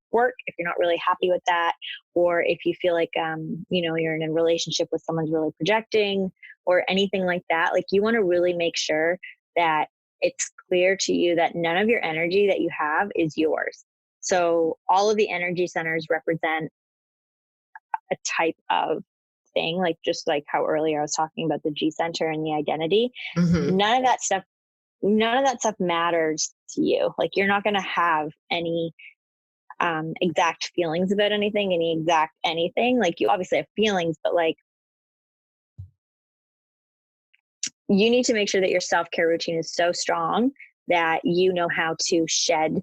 not really happy with that, or if you feel like, you're in a relationship with someone's really projecting or anything like that, like you want to really make sure that it's clear to you that none of your energy that you have is yours. So all of the energy centers represent a type of thing, like just like how earlier I was talking about the G center and the identity. None of that stuff matters to you. Like you're not going to have any exact feelings about anything, anything. Like you obviously have feelings, but like you need to make sure that your self-care routine is so strong that you know how to shed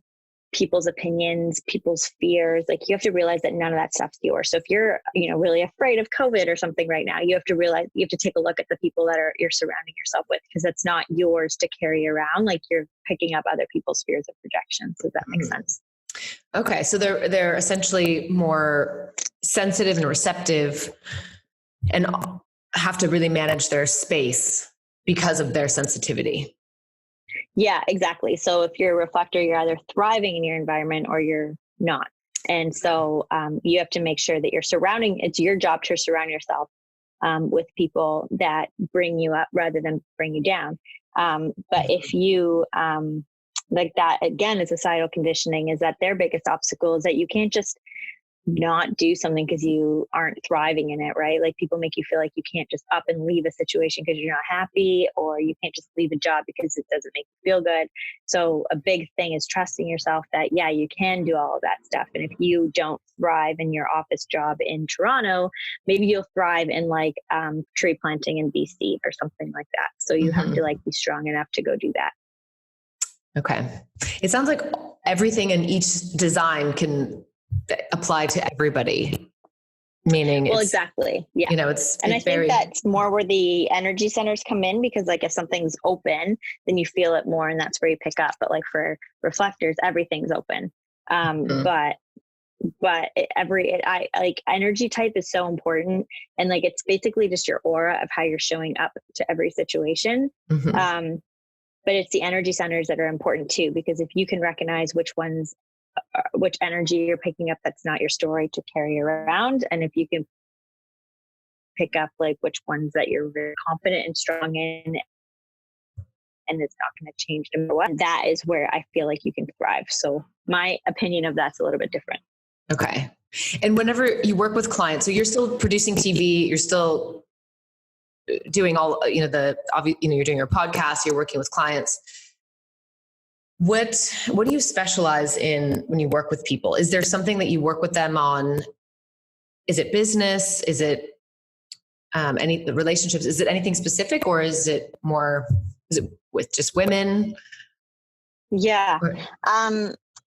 people's opinions, people's fears. Like you have to realize that none of that stuff's yours. So if you're, really afraid of COVID or something right now, you have to realize, you have to take a look at the people that you're surrounding yourself with, because it's not yours to carry around. Like you're picking up other people's fears and projections. Does that make sense? Okay. So they're essentially more sensitive and receptive and have to really manage their space because of their sensitivity. Yeah, exactly. So if you're a reflector, you're either thriving in your environment or you're not. And so you have to make sure that it's your job to surround yourself with people that bring you up rather than bring you down. But if you, like that, again, is societal conditioning, is that their biggest obstacle is that you can't just not do something because you aren't thriving in it, right? Like people make you feel like you can't just up and leave a situation because you're not happy, or you can't just leave a job because it doesn't make you feel good. So a big thing is trusting yourself that, yeah, you can do all of that stuff. And if you don't thrive in your office job in Toronto, maybe you'll thrive in like tree planting in BC or something like that. So you have to like be strong enough to go do that. Okay. It sounds like everything in each design can apply to everybody, meaning exactly. Yeah. I think that's more where the energy centers come in, because like if something's open, then you feel it more, and that's where you pick up. But like for reflectors, everything's open. But energy type is so important, and like it's basically just your aura of how you're showing up to every situation. But it's the energy centers that are important too, because if you can recognize which energy you're picking up that's not your story to carry around, and if you can pick up like which ones that you're very confident and strong in, and it's not going to change no matter what, that is where I feel like you can thrive. So my opinion of that's a little bit different. Okay. And whenever you work with clients, so you're still producing TV, you're still doing all, you're doing your podcast, you're working with clients. What do you specialize in when you work with people? Is there something that you work with them on? Is it business? Is it any relationships? Is it anything specific, or is it with just women? Yeah.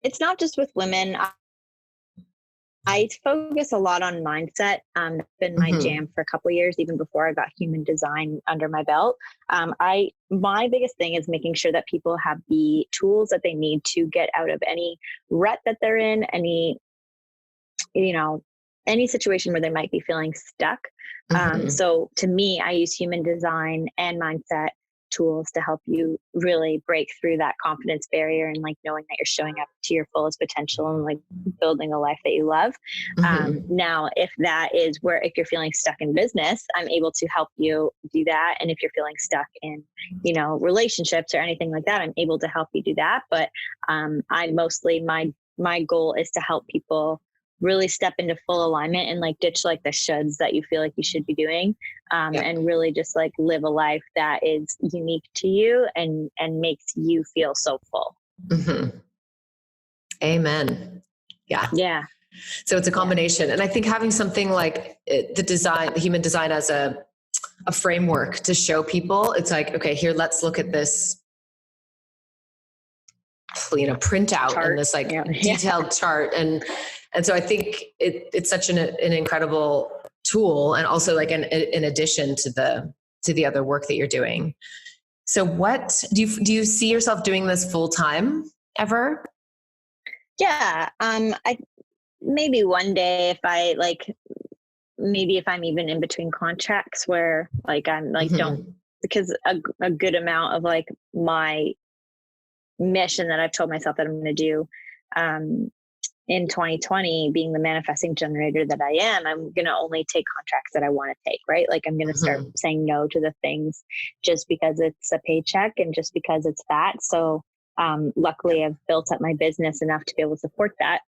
It's not just with women. I focus a lot on mindset. That's been my jam for a couple of years, even before I got human design under my belt. My biggest thing is making sure that people have the tools that they need to get out of any rut that they're in, any situation where they might be feeling stuck. So to me, I use human design and mindset tools to help you really break through that confidence barrier, and like knowing that you're showing up to your fullest potential and like building a life that you love. Now, if you're feeling stuck in business, I'm able to help you do that. And if you're feeling stuck in, relationships or anything like that, I'm able to help you do that. But I mostly, my goal is to help people really step into full alignment and like ditch like the shoulds that you feel like you should be doing, and really just like live a life that is unique to you and makes you feel so full. Amen. Yeah. So it's a combination. And I think having something like the human design as a framework to show people, it's like, okay, here, let's look at this, printout chart, and this like detailed chart. And so I think it's such an incredible tool, and also like in addition to the other work that you're doing. So what do you see yourself doing this full time ever? Yeah. I maybe one day if I like, maybe if I'm even in between contracts where like I'm like don't, Hmm. because a good amount of like my mission that I've told myself that I'm going to do um, in 2020, being the manifesting generator that I am, I'm going to only take contracts that I want to take, right? Like I'm going to start Hmm. saying no to the things just because it's a paycheck and just because it's that. So luckily I've built up my business enough to be able to support that.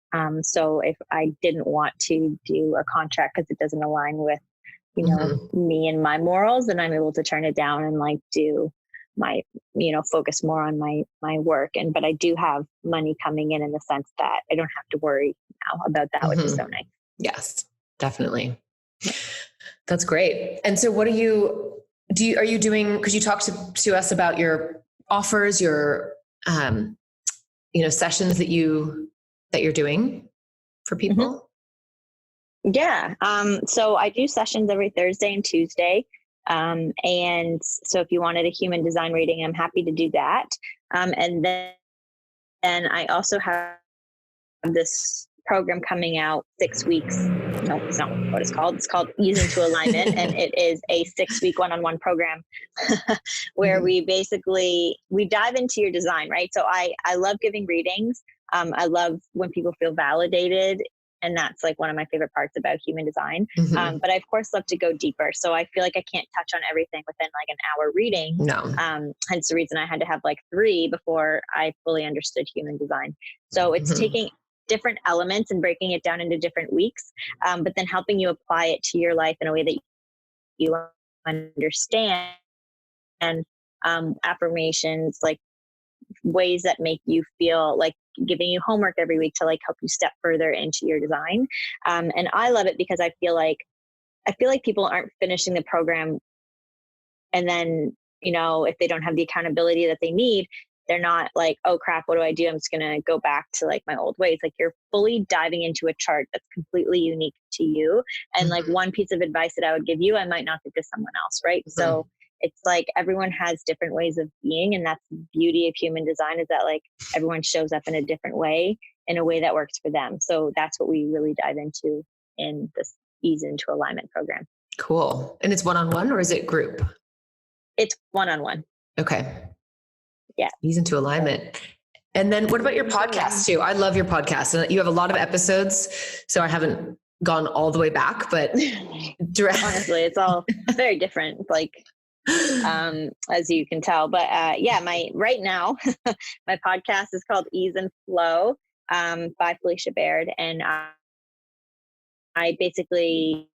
So if I didn't want to do a contract because it doesn't align with, Hmm. me and my morals, then I'm able to turn it down and like do my, focus more on my work. And, but I do have money coming in the sense that I don't have to worry now about that, which is Hmm. so nice. Yes, definitely. Yeah. That's great. And so what are you doing? Could you talk to us about your offers, your, um, sessions that you're doing for hmm people? Yeah. So I do sessions every Thursday and Tuesday. And so if you wanted a human design reading, I'm happy to do that. And then I also have this program coming out 6 weeks. No, it's not what it's called. It's called Ease into Alignment, and it is a 6 week one-on-one program where Mhm. we dive into your design, right? So I love giving readings. I love when people feel validated, and that's like one of my favorite parts about human design. Mhm. But I of course love to go deeper. So I feel like I can't touch on everything within like an hour reading. No. Hence the reason I had to have like three before I fully understood human design. So it's Mhm. taking different elements and breaking it down into different weeks, but then helping you apply it to your life in a way that you understand. And affirmations, like ways that make you feel like giving you homework every week to like help you step further into your design. And I love it because I feel like people aren't finishing the program, and then if they don't have the accountability that they need, they're not like, oh crap, what do I do? I'm just going to go back to like my old ways. Like you're fully diving into a chart that's completely unique to you, and like Mhm. one piece of advice that I would give you, I might not give to someone else, right? Mhm. So it's like everyone has different ways of being, and that's the beauty of human design, is that like everyone shows up in a different way, in a way that works for them. So that's what we really dive into in this Ease into Alignment program. Cool. And it's one-on-one or is it group? It's one-on-one. Okay. Yeah. Ease into alignment. And then what about your podcast too? I love your podcast. And you have a lot of episodes. So I haven't gone all the way back, but Honestly, it's very different, like as you can tell. But yeah, my right now my podcast is called Ease and Flow, by Felicia Baird, and I basically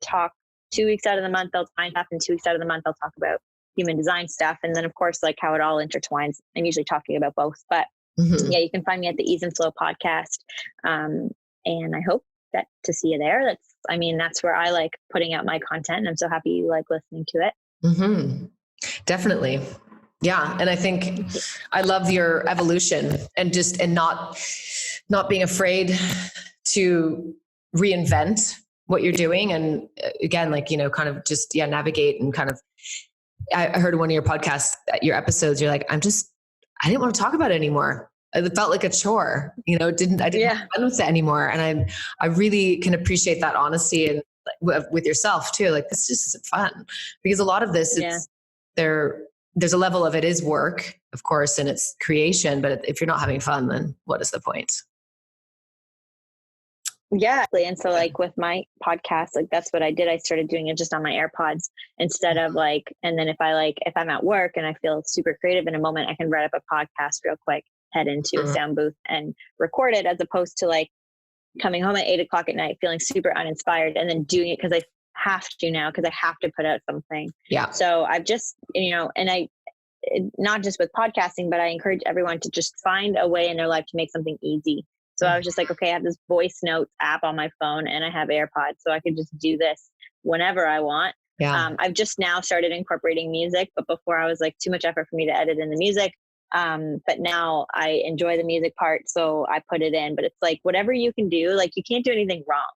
talk 2 weeks out of the month I'll find stuff, and 2 weeks out of the month I'll talk about human design stuff, and then of course like how it all intertwines. I'm usually talking about both, but yeah, Mhm. you can find me at the Ease and Flow podcast. Um, and I hope that to see you there. That's where I like putting out my content. And I'm so happy you like listening to it. Mhm. Definitely. Yeah. And I think I love your evolution and not being afraid to reinvent what you're doing. And again, like, kind of just, yeah, navigate and kind of, I heard one of your podcasts, your episodes, you're like, I didn't want to talk about it anymore. It felt like a chore, I didn't have Yeah. fun with it anymore. And I really can appreciate that honesty and with yourself too. Like this just isn't fun because a lot of this, Yeah. there's a level of it is work, of course, and it's creation. But if you're not having fun, then what is the point? Yeah. And so like with my podcast, like that's what I did. I started doing it just on my AirPods instead of like, and then if I'm at work and I feel super creative in a moment, I can write up a podcast real quick, head into a Mhm. sound booth and record it, as opposed to like coming home at 8 o'clock at night, feeling super uninspired, and then doing it because I have to now, because I have to put out something. Yeah. So I've just, and not just with podcasting, but I encourage everyone to just find a way in their life to make something easy. So I was just like, okay, I have this voice notes app on my phone and I have AirPods, so I could just do this whenever I want. Yeah. I've just now started incorporating music, but before I was like too much effort for me to edit in the music. But now I enjoy the music part, so I put it in. But it's like whatever you can do, like you can't do anything wrong.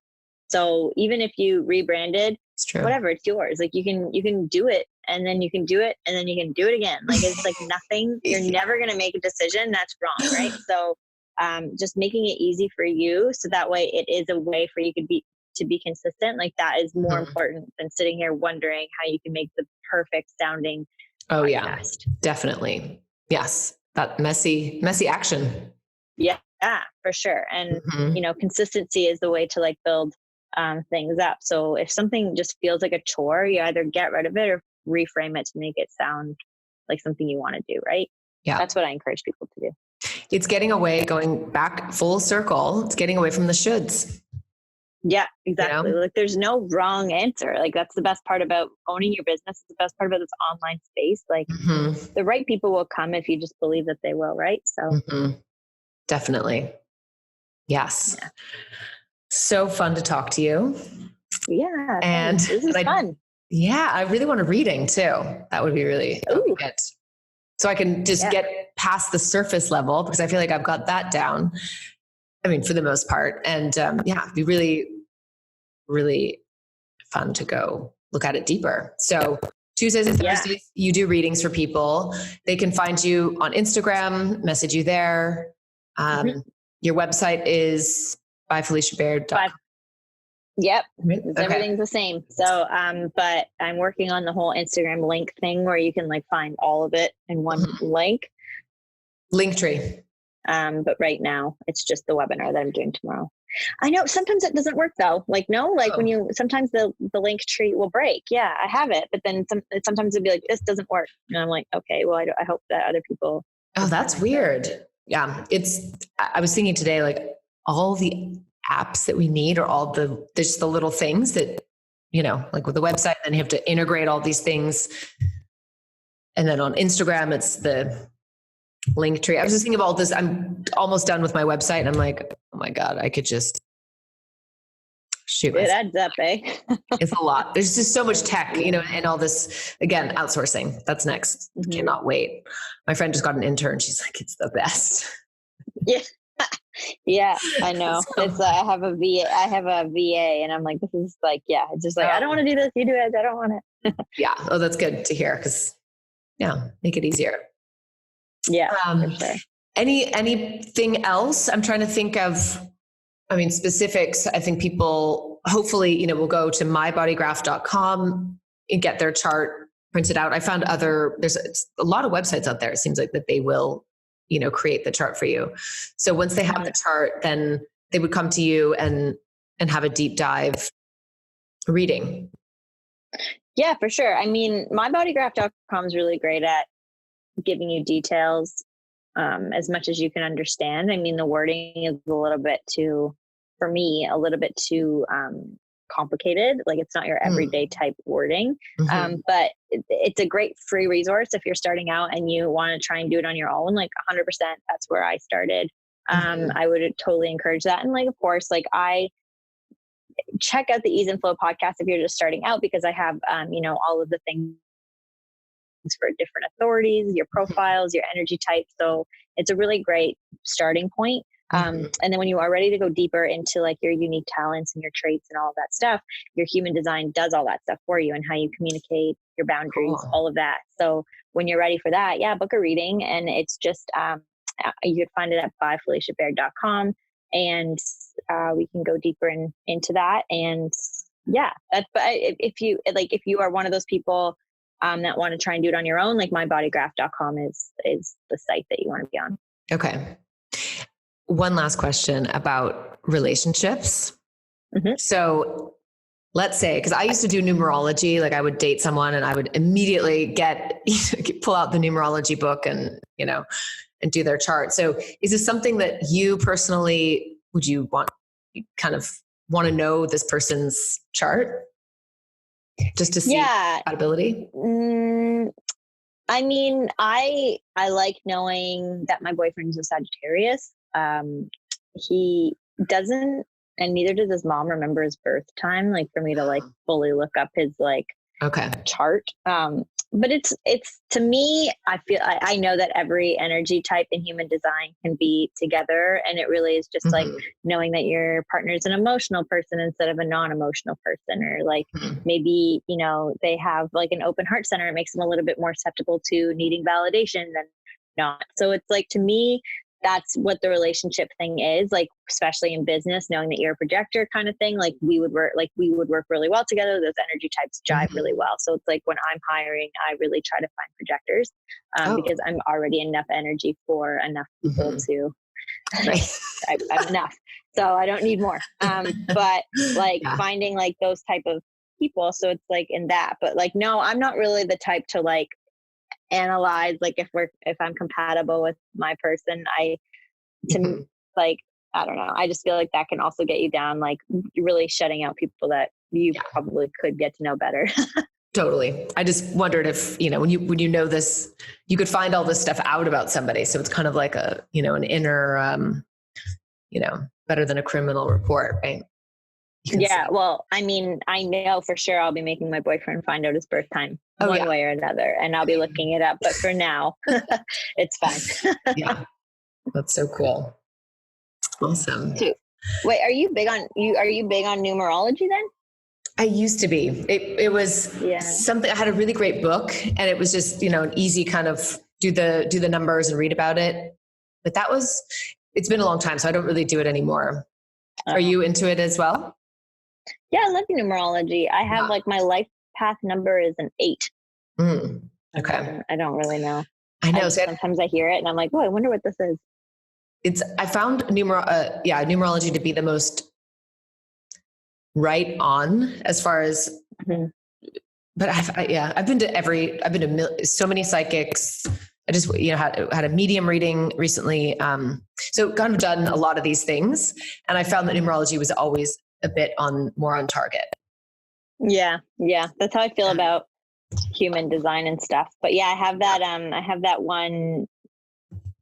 So even if you rebranded, It's true. whatever, it's yours. Like you can do it, and then you can do it, and then you can do it again. Like it's like nothing. You're Yeah. never gonna make a decision that's wrong, right? So just making it easy for you. So that way it is a way for you to be consistent. Like that is more important than sitting here wondering how you can make the perfect sounding Oh podcast. yeah, definitely. Yes. That messy action. Yeah, for sure. And consistency is the way to like build things up. So if something just feels like a chore, you either get rid of it or reframe it to make it sound like something you want to do. Right. Yeah. That's what I encourage people to do. It's going back full circle. It's getting away from the shoulds. Yeah, exactly. Like there's no wrong answer. Like that's the best part about owning your business. It's the best part about this online space. Like the right people will come if you just believe that they will. Right. So definitely. Yes. Yeah. So fun to talk to you. Yeah. And this is fun. Yeah. I really want a reading too. That would be really good. So I can just get past the surface level because I feel like I've got that down. I mean, for the most part. And it'd be really, really fun to go look at it deeper. So Tuesdays and Thursdays, you do readings for people. They can find you on Instagram, message you there. Your website is byfeliciabaird.com. Yep. Everything's the same. So, but I'm working on the whole Instagram link thing where you can like find all of it in one link. Linktree. But right now it's just the webinar that I'm doing tomorrow. I know sometimes it doesn't work though. Like, when you, sometimes the link tree will break. Yeah, I have it. But then sometimes it'll be like, this doesn't work. And I'm like, okay, well, I hope that other people. Oh, that's weird. Yeah. I was thinking today, like all the apps that we need are all there's the little things that, like with the website, then you have to integrate all these things. And then on Instagram, it's the Linktree. I was just thinking of all this. I'm almost done with my website and I'm like, oh my God, I could just shoot. It adds up, eh? It's a lot. There's just so much tech, and all this, again, outsourcing. That's next. Cannot wait. My friend just got an intern. She's like, it's the best. Yeah. Yeah, I know. It's I have a VA and I'm like, this is like, it's just like, I don't want to do this. You do it. I don't want it. Yeah. Oh, that's good to hear. Cause make it easier. Yeah. For sure. Anything else? I'm trying to think of, specifics. I think people hopefully, will go to mybodygraph.com and get their chart printed out. I found there's a lot of websites out there. It seems like that they will, create the chart for you. So once they have the chart, then they would come to you and have a deep dive reading. Yeah, for sure. mybodygraph.com is really great at giving you details as much as you can understand. The wording is a little bit too complicated. Like it's not your everyday type wording. But it's a great free resource if you're starting out and you want to try and do it on your own. Like 100%, that's where I started. I would totally encourage that. And like, of course, like I check out the Ease and Flow podcast if you're just starting out, because I have, all of the things for different authorities, your profiles, your energy type. So it's a really great starting point. And then when you are ready to go deeper into like your unique talents and your traits and all of that stuff, your human design does all that stuff for you and how you communicate, your boundaries, all of that. So when you're ready for that, book a reading. And it's just, you could find it at byfeliciabaird.com and we can go deeper into that. And but if you are one of those people that want to try and do it on your own, like mybodygraph.com is the site that you want to be on. Okay. One last question about relationships. So let's say, because I used to do numerology, like I would date someone and I would immediately pull out the numerology book and do their chart. So is this something that you personally, you want to know this person's chart just to see compatibility? I like knowing that my boyfriend's a Sagittarius. He doesn't, and neither does his mom remember his birth time, like for me to like fully look up his chart. But it's to me, I know that every energy type in human design can be together. And it really is just like knowing that your partner is an emotional person instead of a non-emotional person, or like maybe, they have like an open heart center. It makes them a little bit more susceptible to needing validation than not. So it's like, to me, that's what the relationship thing is, like, especially in business, knowing that you're a projector kind of thing, like we would work really well together. Those energy types jive really well. So it's like when I'm hiring, I really try to find projectors because I'm already enough energy for enough people to, I'm enough. So I don't need more. But like finding like those type of people. So it's like in that, but like, no, I'm not really the type to like analyze like if I'm compatible with my person. Like, I don't know, I just feel like that can also get you down, like really shutting out people that you probably could get to know better. Totally. I just wondered if, when you know this, you could find all this stuff out about somebody. So it's kind of like an inner, better than a criminal report, right? Yeah. Well, I mean, I know for sure I'll be making my boyfriend find out his birth time one way or another, and I'll be looking it up. But for now, it's fine. Yeah. That's so cool. Awesome. Wait, are you big on numerology then? I used to be. It was something. I had a really great book, and it was just an easy kind of do the numbers and read about it. But it's been a long time, so I don't really do it anymore. Are you into it as well? Yeah, I love numerology. I have like my life path number is an 8. Okay. I don't really know. I know. Sometimes I hear it and I'm like, oh, I wonder what this is. I found numerology to be the most right on as far as, but I've been to so many psychics. I just, had a medium reading recently. So kind of done a lot of these things. And I found that numerology was always a bit more on target. Yeah. Yeah. That's how I feel about human design and stuff. But yeah, I have that one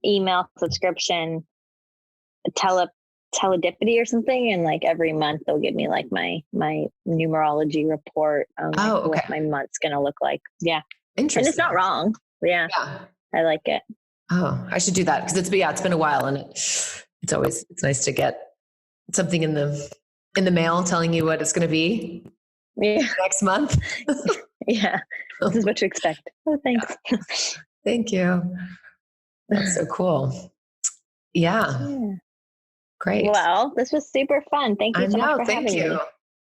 email subscription, teledipity or something. And like every month they'll give me like my numerology report on what my month's going to look like. Yeah. Interesting. And it's not wrong. Yeah. I like it. Oh, I should do that. Cause it's been a while, and it's nice to get something in the mail telling you what it's going to be next month. Yeah. This is what to expect. Oh, thanks. Yeah. Thank you. That's so cool. Yeah. Great. Well, this was super fun. Thank you so much for having me.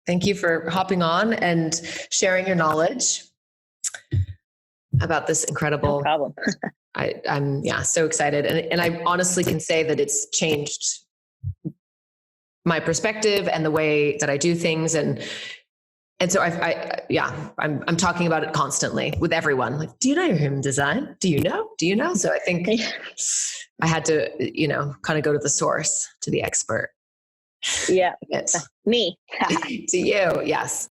Thank you for hopping on and sharing your knowledge about this incredible. No problem. I'm so excited. And I honestly can say that it's changed my perspective and the way that I do things. And so I'm talking about it constantly with everyone. Like, do you know your human design? Do you know? So I think I had to, kind of go to the source, to the expert. Yeah. Me. To you. Yes.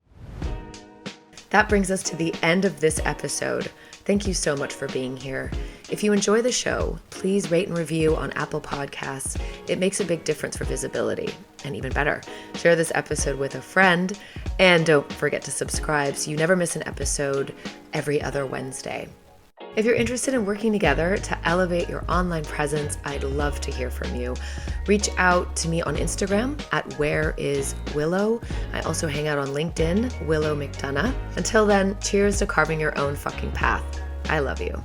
That brings us to the end of this episode. Thank you so much for being here. If you enjoy the show, please rate and review on Apple Podcasts. It makes a big difference for visibility. And even better, share this episode with a friend. And don't forget to subscribe so you never miss an episode every other Wednesday. If you're interested in working together to elevate your online presence, I'd love to hear from you. Reach out to me on Instagram at whereiswillow. I also hang out on LinkedIn, Willow McDonough. Until then, cheers to carving your own fucking path. I love you.